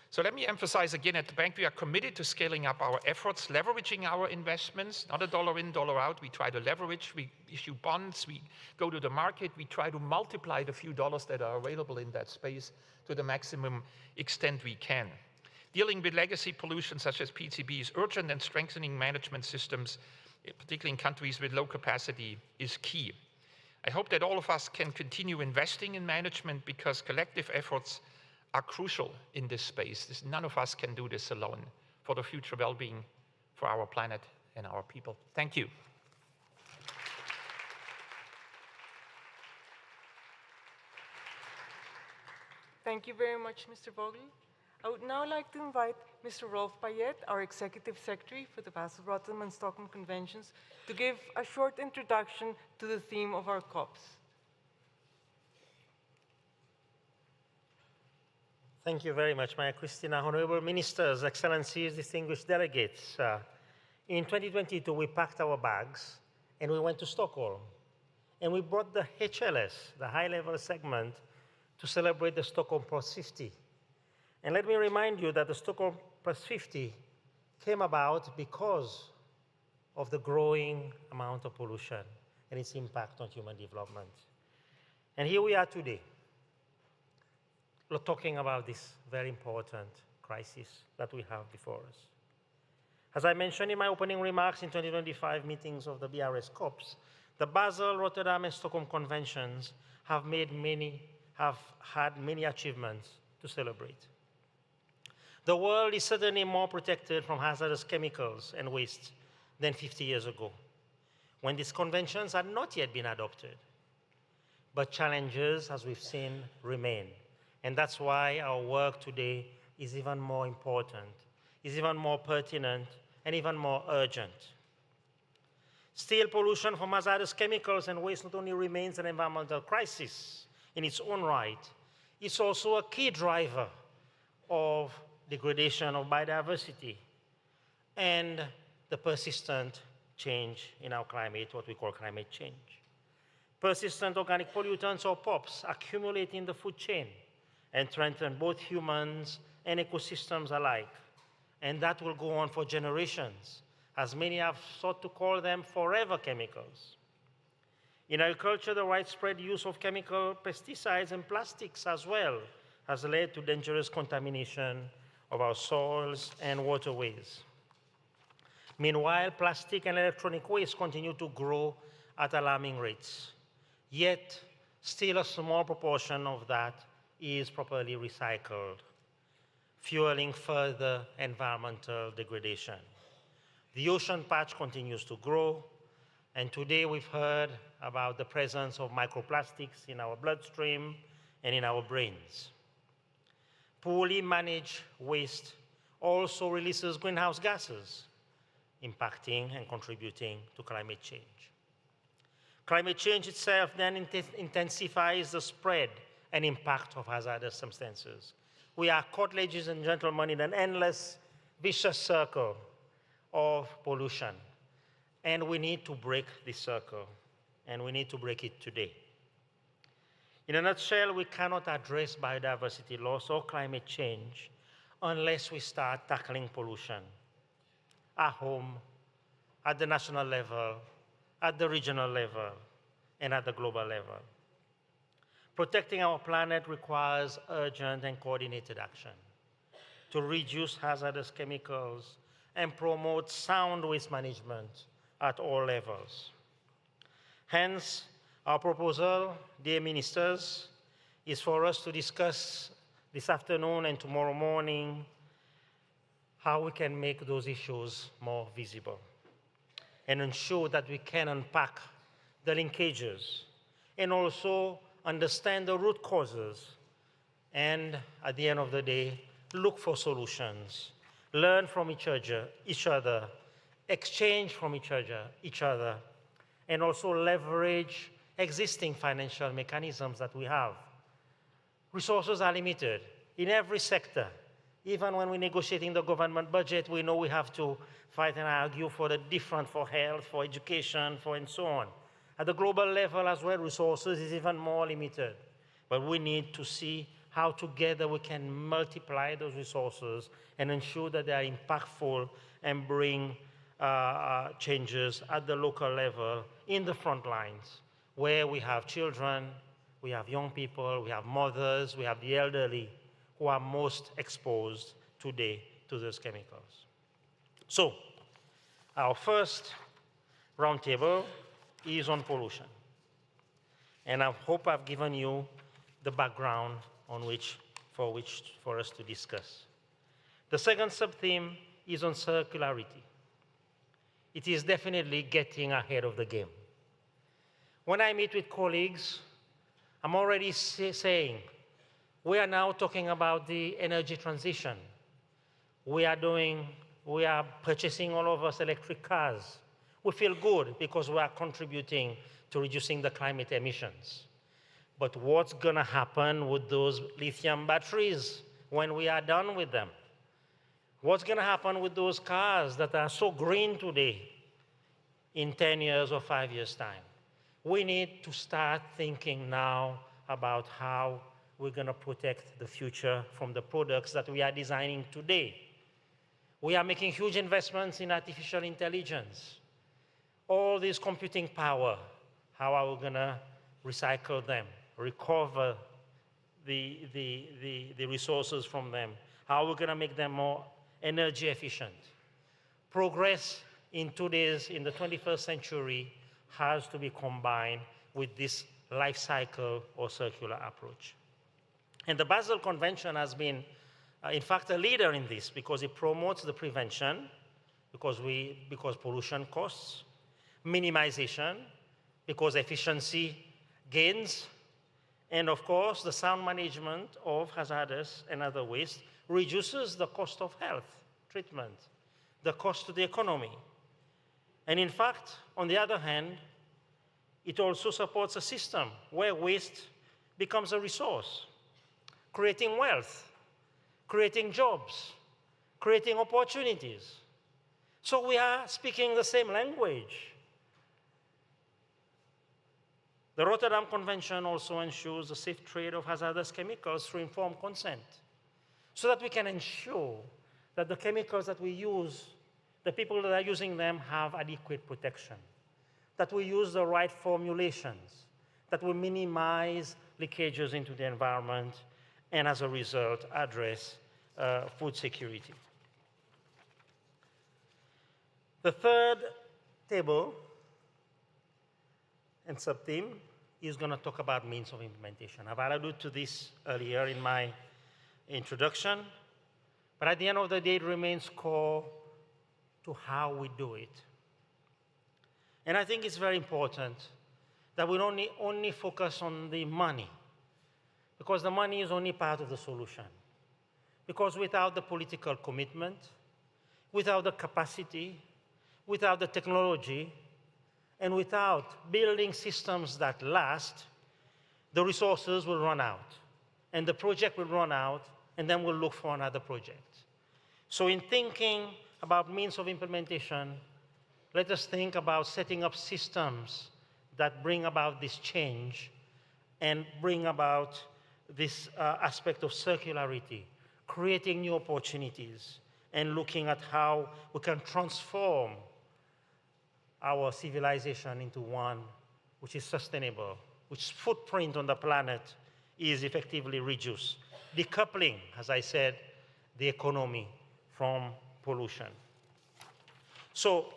So let me emphasize again, at the bank, we are committed to scaling up our efforts, leveraging our investments, not a dollar in, dollar out. We try to leverage, we issue bonds, we go to the market, we try to multiply the few dollars that are available in that space to the maximum extent we can. Dealing with legacy pollution such as PCB is urgent, and strengthening management systems, particularly in countries with low capacity, is key. I hope that all of us can continue investing in management, because collective efforts are crucial in this space. None of us can do this alone for the future well-being for our planet and our people. Thank you.
Thank you very much, Mr. Vogel. I would now like to invite Mr. Rolf Payet, our Executive Secretary for the Basel, Rotterdam, and Stockholm Conventions, to give a short introduction to the theme of our COPs.
Thank you very much, Maria Christina. Honorable Ministers, Excellencies, distinguished delegates. In 2022, we packed our bags and we went to Stockholm. And we brought the HLS, the high-level segment, to celebrate the Stockholm Plus 50. And let me remind you that the Stockholm Plus 50 came about because of the growing amount of pollution and its impact on human development. And here we are today, talking about this very important crisis that we have before us. As I mentioned in my opening remarks in 2025 meetings of the BRS COPs, the Basel, Rotterdam, and Stockholm Conventions have had many achievements to celebrate. The world is certainly more protected from hazardous chemicals and waste than 50 years ago, when these conventions had not yet been adopted. But challenges, as we've seen, remain. And that's why our work today is even more important, is even more pertinent, and even more urgent. Still, pollution from hazardous chemicals and waste not only remains an environmental crisis in its own right, it's also a key driver of degradation of biodiversity and the persistent change in our climate, what we call climate change. Persistent organic pollutants, or POPs, accumulate in the food chain and threaten both humans and ecosystems alike. And that will go on for generations, as many have sought to call them forever chemicals. In agriculture, the widespread use of chemical pesticides and plastics as well has led to dangerous contamination of our soils and waterways. Meanwhile, plastic and electronic waste continue to grow at alarming rates. Yet, still a small proportion of that is properly recycled, fueling further environmental degradation. The ocean patch continues to grow, and today we've heard about the presence of microplastics in our bloodstream and in our brains. Poorly managed waste also releases greenhouse gases, impacting and contributing to climate change. Climate change itself then intensifies the spread and impact of hazardous substances. We are caught, ladies and gentlemen, in an endless, vicious circle of pollution. And we need to break this circle, and we need to break it today. In a nutshell, we cannot address biodiversity loss or climate change unless we start tackling pollution at home, at the national level, at the regional level, and at the global level. Protecting our planet requires urgent and coordinated action to reduce hazardous chemicals and promote sound waste management at all levels. Hence, our proposal, dear ministers, is for us to discuss this afternoon and tomorrow morning how we can make those issues more visible and ensure that we can unpack the linkages and also understand the root causes and, at the end of the day, look for solutions, learn from each other, exchange from each other, and also leverage existing financial mechanisms that we have. Resources are limited in every sector. Even when we're negotiating the government budget, we know we have to fight and argue for the different, for health, for education, and so on. At the global level as well, resources is even more limited. But we need to see how together we can multiply those resources and ensure that they are impactful and bring changes at the local level in the front lines, where we have children, we have young people, we have mothers, we have the elderly who are most exposed today to those chemicals. So, our first roundtable is on pollution. And I hope I've given you the background for us to discuss. The second sub-theme is on circularity. It is definitely getting ahead of the game. When I meet with colleagues, I'm already saying, we are now talking about the energy transition. We are purchasing all of us electric cars. We feel good because we are contributing to reducing the climate emissions. But what's going to happen with those lithium batteries
when we are done with them? What's going to happen with those cars that are so green today in 10 years or 5 years' time? We need to start thinking now about how we're going to protect the future from the products that we are designing today. We are making huge investments in artificial intelligence. All this computing power, how are we going to recycle them, recover the resources from them? How are we going to make them more energy efficient? Progress in the 21st century has to be combined with this life cycle or circular approach. And the Basel Convention has been, in fact, a leader in this because it promotes the prevention, because pollution costs, minimization, because efficiency gains, and of course, the sound management of hazardous and other waste reduces the cost of health treatment, the cost to the economy. And in fact, on the other hand, it also supports a system where waste becomes a resource, creating wealth, creating jobs, creating opportunities. So we are speaking the same language. The Rotterdam Convention also ensures the safe trade of hazardous chemicals through informed consent, so that we can ensure that the chemicals that we use, the people that are using them have adequate protection, that we use the right formulations, that we minimize leakages into the environment, and as a result, address food security. The third table and sub-theme is going to talk about means of implementation. I've alluded to this earlier in my introduction, but at the end of the day, it remains core to how we do it. And I think it's very important that we don't only focus on the money, because the money is only part of the solution. Because without the political commitment, without the capacity, without the technology, and without building systems that last, the resources will run out, and the project will run out, and then we'll look for another project. So in thinking about means of implementation, let us think about setting up systems that bring about this change and bring about this aspect of circularity, creating new opportunities, and looking at how we can transform our civilization into one which is sustainable, which footprint on the planet is effectively reduced, decoupling, as I said, the economy from pollution. So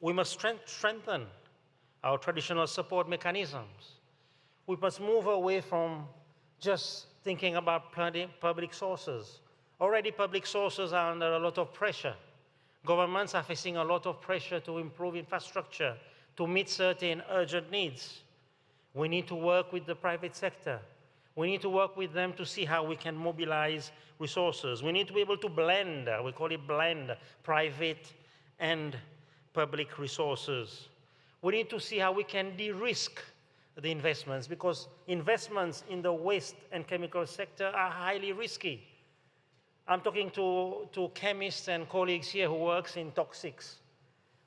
we must strengthen our traditional support mechanisms. We must move away from just thinking about public sources. Already public sources are under a lot of pressure. Governments are facing a lot of pressure to improve infrastructure, to meet certain urgent needs. We need to work with the private sector. We need to work with them to see how we can mobilize resources. We need to be able to blend, we call it blend, private and public resources. We need to see how we can de-risk the investments, because investments in the waste and chemical sector are highly risky. I'm talking to chemists and colleagues here who works in toxics.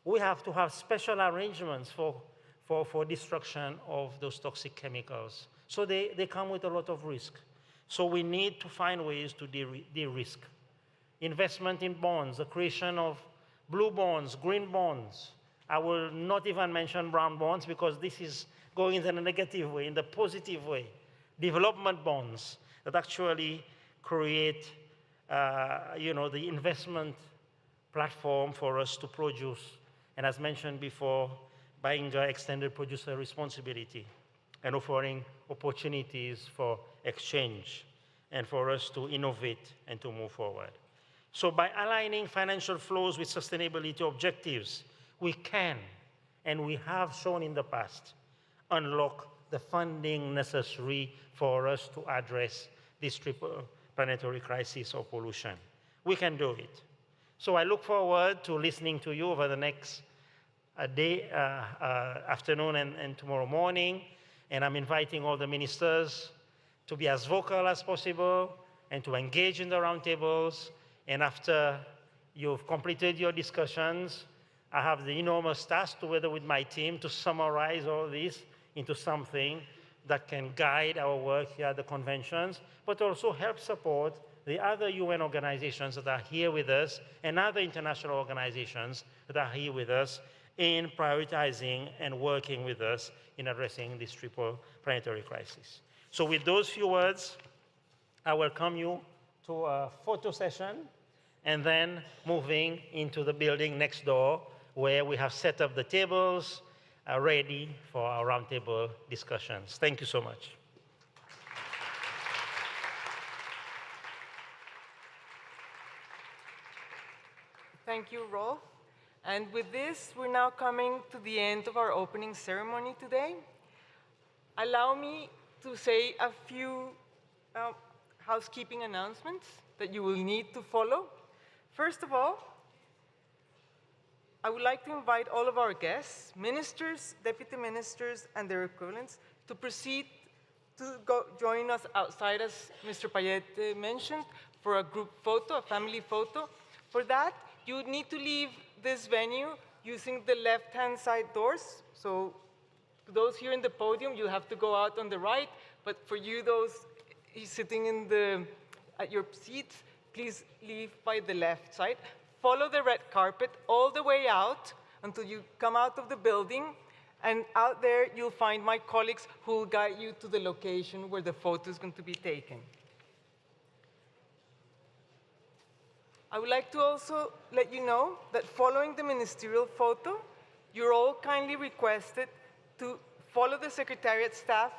We have to have special arrangements for destruction of those toxic chemicals. So they come with a lot of risk. So we need to find ways to de-risk. Investment in bonds, the creation of blue bonds, green bonds. I will not even mention brown bonds because this is going in the negative way, in the positive way. Development bonds that actually create the investment platform for us to produce. And as mentioned before, buying extended producer responsibility and offering opportunities for exchange and for us to innovate and to move forward. So by aligning financial flows with sustainability objectives, we can, and we have shown in the past, unlock the funding necessary for us to address this triple planetary crisis of pollution. We can do it. So I look forward to listening to you over the next afternoon and tomorrow morning. And I'm inviting all the ministers to be as vocal as possible, and to engage in the roundtables. And after you've completed your discussions, I have the enormous task, together with my team, to summarize all this into something that can guide our work here at the conventions, but also help support the other UN organizations that are here with us and other international organizations that are here with us in prioritizing and working with us in addressing this triple planetary crisis. So with those few words, I welcome you to a photo session and then moving into the building next door where we have set up the tables ready for our roundtable discussions. Thank you so much.
Thank you, Rolf. And with this, we're now coming to the end of our opening ceremony today. Allow me to say a few housekeeping announcements that you will need to follow. First of all, I would like to invite all of our guests, ministers, deputy ministers, and their equivalents, to proceed to join us outside, as Mr. Payet mentioned, for a group photo, a family photo. For that, you would need to leave this venue using the left-hand side doors. So those here in the podium, you have to go out on the right. But for you, those sitting at your seats, please leave by the left side. Follow the red carpet all the way out until you come out of the building. And out there, you'll find my colleagues who will guide you to the location where the photo is going to be taken. I would like to also let you know that following the ministerial photo, you're all kindly requested to follow the Secretariat staff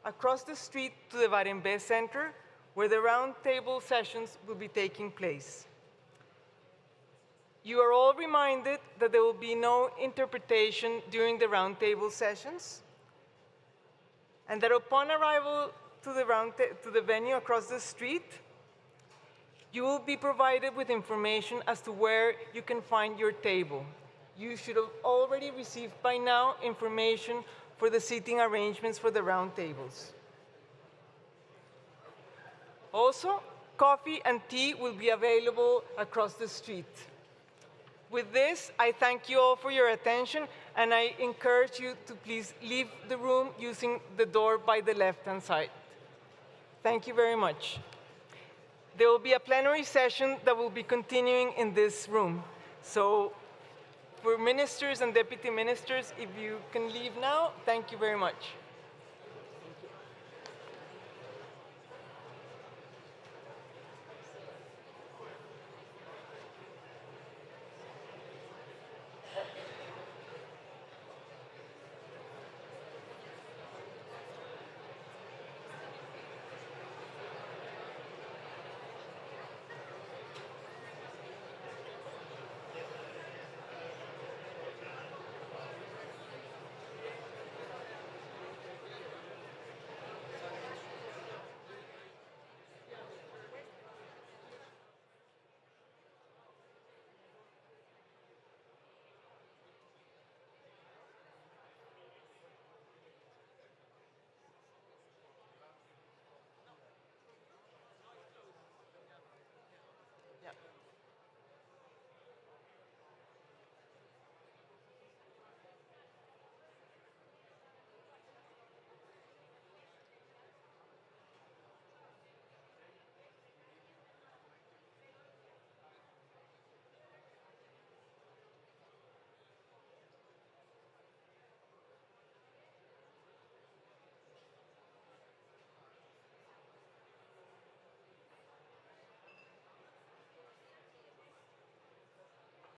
across the street to the Varembe Center, where the roundtable sessions will be taking place. You are all reminded that there will be no interpretation during the roundtable sessions, and that upon arrival to the venue across the street, you will be provided with information as to where you can find your table. You should have already received by now information for the seating arrangements for the roundtables. Also, coffee and tea will be available across the street. With this, I thank you all for your attention, and I encourage you to please leave the room using the door by the left-hand side. Thank you very much. There will be a plenary session that will be continuing in this room. So for ministers and deputy ministers, if you can leave now, thank you very much.